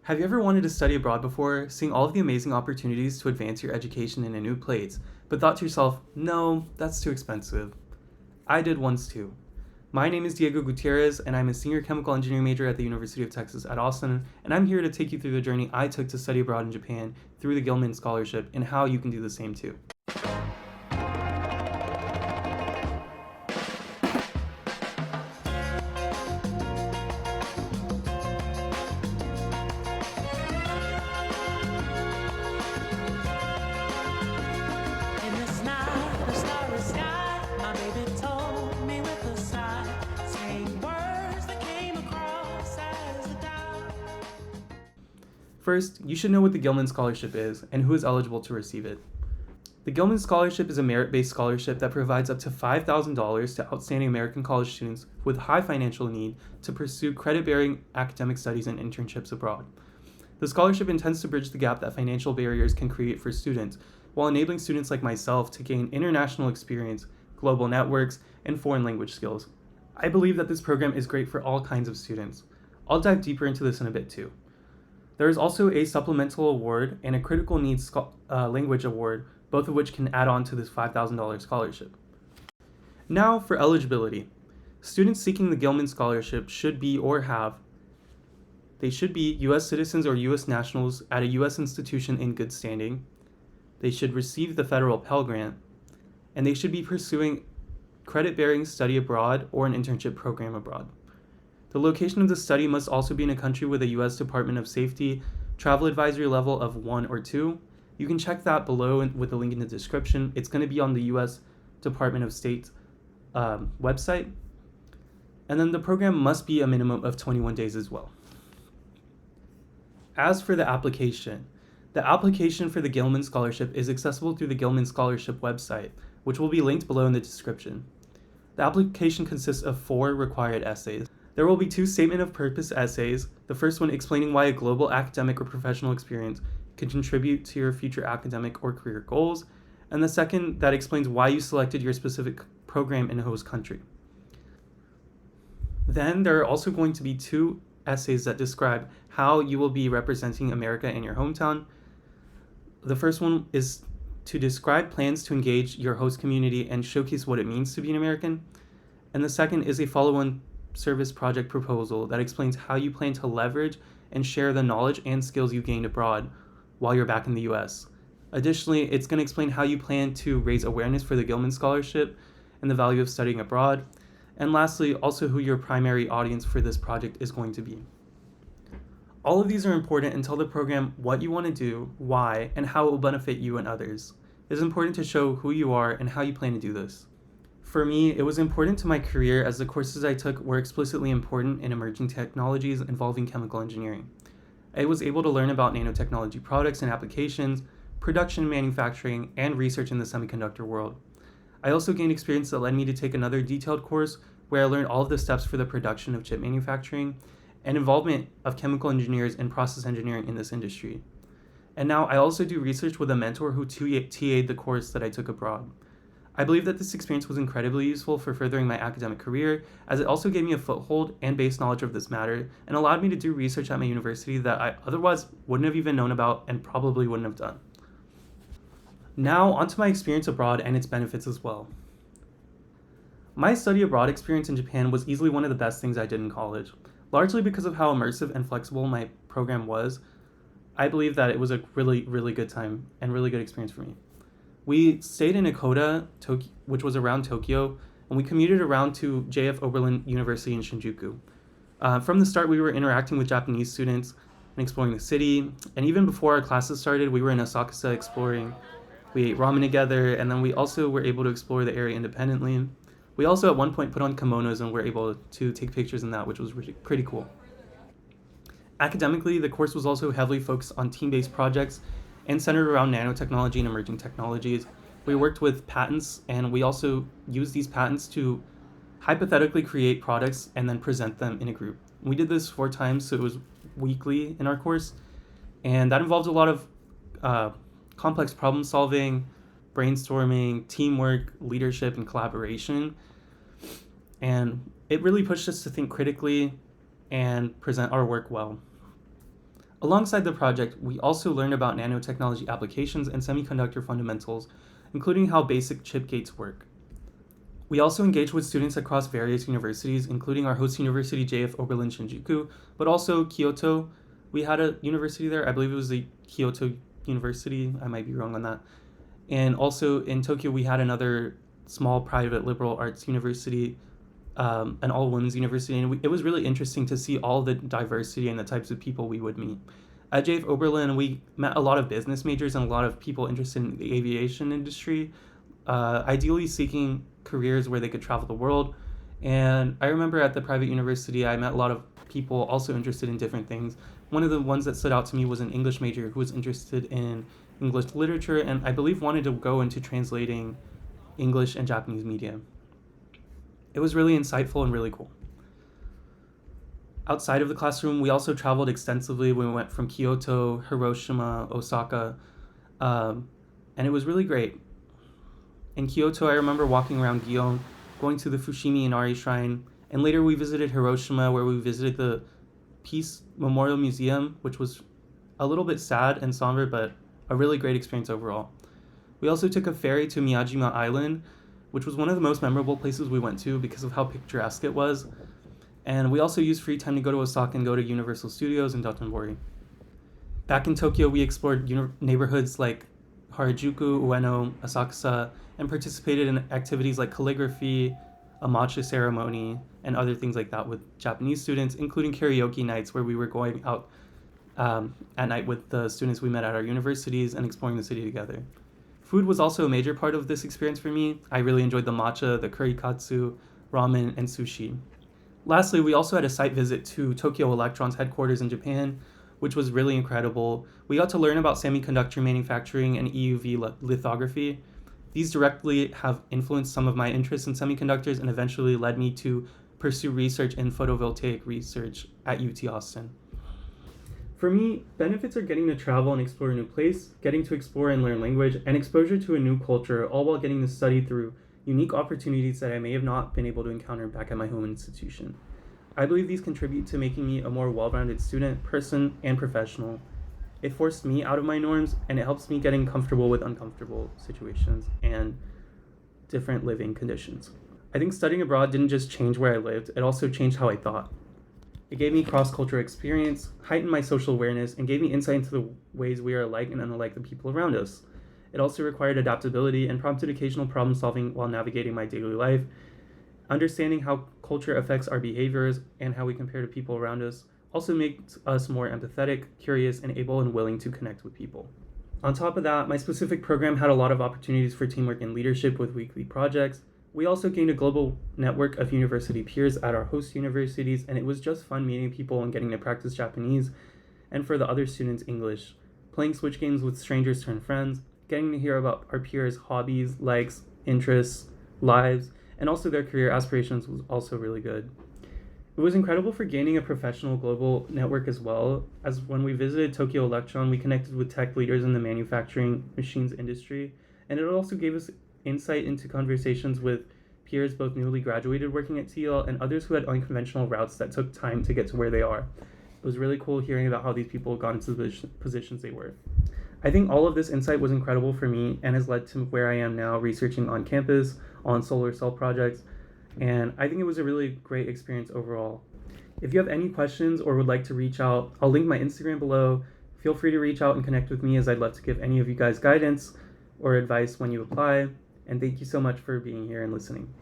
Have you ever wanted to study abroad before, seeing all of the amazing opportunities to advance your education in a new place, but thought to yourself, no, that's too expensive? I did once too. My name is Diego Gutierrez, and I'm a senior chemical engineering major at the University of Texas at Austin, and I'm here to take you through the journey I took to study abroad in Japan through the Gilman Scholarship and how you can do the same too. In this night, the starry sky, my baby told me with a sigh, saying words that came across as a doubt. First, you should know what the Gilman Scholarship is and who is eligible to receive it. The Gilman Scholarship is a merit-based scholarship that provides up to $5,000 to outstanding American college students with high financial need to pursue credit-bearing academic studies and internships abroad. The scholarship intends to bridge the gap that financial barriers can create for students, while enabling students like myself to gain international experience, global networks, and foreign language skills. I believe that this program is great for all kinds of students. I'll dive deeper into this in a bit too. There is also a supplemental award and a critical needs language award, both of which can add on to this $5,000 scholarship. Now for eligibility. Students seeking the Gilman Scholarship should be U.S. citizens or U.S. nationals at a U.S. institution in good standing. They should receive the federal Pell Grant, and they should be pursuing credit-bearing study abroad or an internship program abroad. The location of the study must also be in a country with a U.S. Department of Safety travel advisory level of 1 or 2. You can check that below with the link in the description. It's going to be on the U.S. Department of State website. And then the program must be a minimum of 21 days as well. As for the application for the Gilman Scholarship is accessible through the Gilman Scholarship website, which will be linked below in the description. The application consists of 4 required essays. There will be 2 statement of purpose essays, the first one explaining why a global academic or professional experience can contribute to your future academic or career goals, and the second that explains why you selected your specific program in a host country. Then there are also going to be 2 essays that describe how you will be representing America in your hometown. The first one is to describe plans to engage your host community and showcase what it means to be an American. And the second is a follow-on service project proposal that explains how you plan to leverage and share the knowledge and skills you gained abroad while you're back in the US. Additionally, it's going to explain how you plan to raise awareness for the Gilman Scholarship and the value of studying abroad. And lastly, also who your primary audience for this project is going to be. All of these are important and tell the program what you want to do, why, and how it will benefit you and others. It is important to show who you are and how you plan to do this. For me, it was important to my career as the courses I took were explicitly important in emerging technologies involving chemical engineering. I was able to learn about nanotechnology products and applications, production and manufacturing, and research in the semiconductor world. I also gained experience that led me to take another detailed course where I learned all of the steps for the production of chip manufacturing and involvement of chemical engineers and process engineering in this industry. And now I also do research with a mentor who TA'd the course that I took abroad. I believe that this experience was incredibly useful for furthering my academic career, as it also gave me a foothold and base knowledge of this matter and allowed me to do research at my university that I otherwise wouldn't have even known about and probably wouldn't have done. Now, onto my experience abroad and its benefits as well. My study abroad experience in Japan was easily one of the best things I did in college. Largely because of how immersive and flexible my program was, I believe that it was a really, really good time and really good experience for me. We stayed in Ikoda, which was around Tokyo, and we commuted around to JF Oberlin University in Shinjuku. From the start, we were interacting with Japanese students and exploring the city, and even before our classes started, we were in Asakusa exploring. We ate ramen together, and then we also were able to explore the area independently. We also at one point put on kimonos and were able to take pictures in that, which was really pretty cool. Academically, the course was also heavily focused on team-based projects and centered around nanotechnology and emerging technologies. We worked with patents, and we also used these patents to hypothetically create products and then present them in a group. We did this 4 times, so it was weekly in our course, and that involved a lot of complex problem solving, brainstorming, teamwork, leadership, and collaboration. And it really pushed us to think critically and present our work well. Alongside the project, we also learned about nanotechnology applications and semiconductor fundamentals, including how basic chip gates work. We also engaged with students across various universities, including our host university, JF Oberlin Shinjuku, but also Kyoto. We had a university there, I believe it was the Kyoto University, I might be wrong on that. And also in Tokyo, we had another small private liberal arts university, an all-women's university, and it was really interesting to see all the diversity and the types of people we would meet. At JF Oberlin, we met a lot of business majors and a lot of people interested in the aviation industry, ideally seeking careers where they could travel the world. And I remember at the private university, I met a lot of people also interested in different things. One of the ones that stood out to me was an English major who was interested in English literature and I believe wanted to go into translating English and Japanese media. It was really insightful and really cool. Outside of the classroom, we also traveled extensively. We went from Kyoto, Hiroshima, Osaka, and it was really great. In Kyoto, I remember walking around Gion, going to the Fushimi Inari Shrine, and later we visited Hiroshima, where we visited the Peace Memorial Museum, which was a little bit sad and somber, but a really great experience overall. We also took a ferry to Miyajima Island, which was one of the most memorable places we went to because of how picturesque it was. And we also used free time to go to Osaka and go to Universal Studios and Dotonbori. Back in Tokyo, we explored neighborhoods like Harajuku, Ueno, Asakusa, and participated in activities like calligraphy, a matcha ceremony, and other things like that with Japanese students, including karaoke nights where we were going out at night with the students we met at our universities and exploring the city together. Food was also a major part of this experience for me. I really enjoyed the matcha, the curry katsu, ramen, and sushi. Lastly, we also had a site visit to Tokyo Electron's headquarters in Japan, which was really incredible. We got to learn about semiconductor manufacturing and EUV lithography. These directly have influenced some of my interests in semiconductors and eventually led me to pursue research in photovoltaic research at UT Austin. For me, benefits are getting to travel and explore a new place, getting to explore and learn language, and exposure to a new culture, all while getting to study through unique opportunities that I may have not been able to encounter back at my home institution. I believe these contribute to making me a more well-rounded student, person, and professional. It forced me out of my norms, and it helps me getting comfortable with uncomfortable situations and different living conditions. I think studying abroad didn't just change where I lived, it also changed how I thought. It gave me cross-cultural experience, heightened my social awareness, and gave me insight into the ways we are alike and unlike the people around us. It also required adaptability and prompted occasional problem solving while navigating my daily life. Understanding how culture affects our behaviors and how we compare to people around us also makes us more empathetic, curious, and able and willing to connect with people. On top of that, my specific program had a lot of opportunities for teamwork and leadership with weekly projects. We also gained a global network of university peers at our host universities, and it was just fun meeting people and getting to practice Japanese, and for the other students, English. Playing Switch games with strangers turned friends, getting to hear about our peers' hobbies, likes, interests, lives, and also their career aspirations was also really good. It was incredible for gaining a professional global network as well, as when we visited Tokyo Electron, we connected with tech leaders in the manufacturing machines industry, and it also gave us insight into conversations with peers both newly graduated working at TL and others who had unconventional routes that took time to get to where they are. It was really cool hearing about how these people got into the positions they were. I think all of this insight was incredible for me and has led to where I am now researching on campus, on solar cell projects, and I think it was a really great experience overall. If you have any questions or would like to reach out, I'll link my Instagram below. Feel free to reach out and connect with me as I'd love to give any of you guys guidance or advice when you apply. And thank you so much for being here and listening.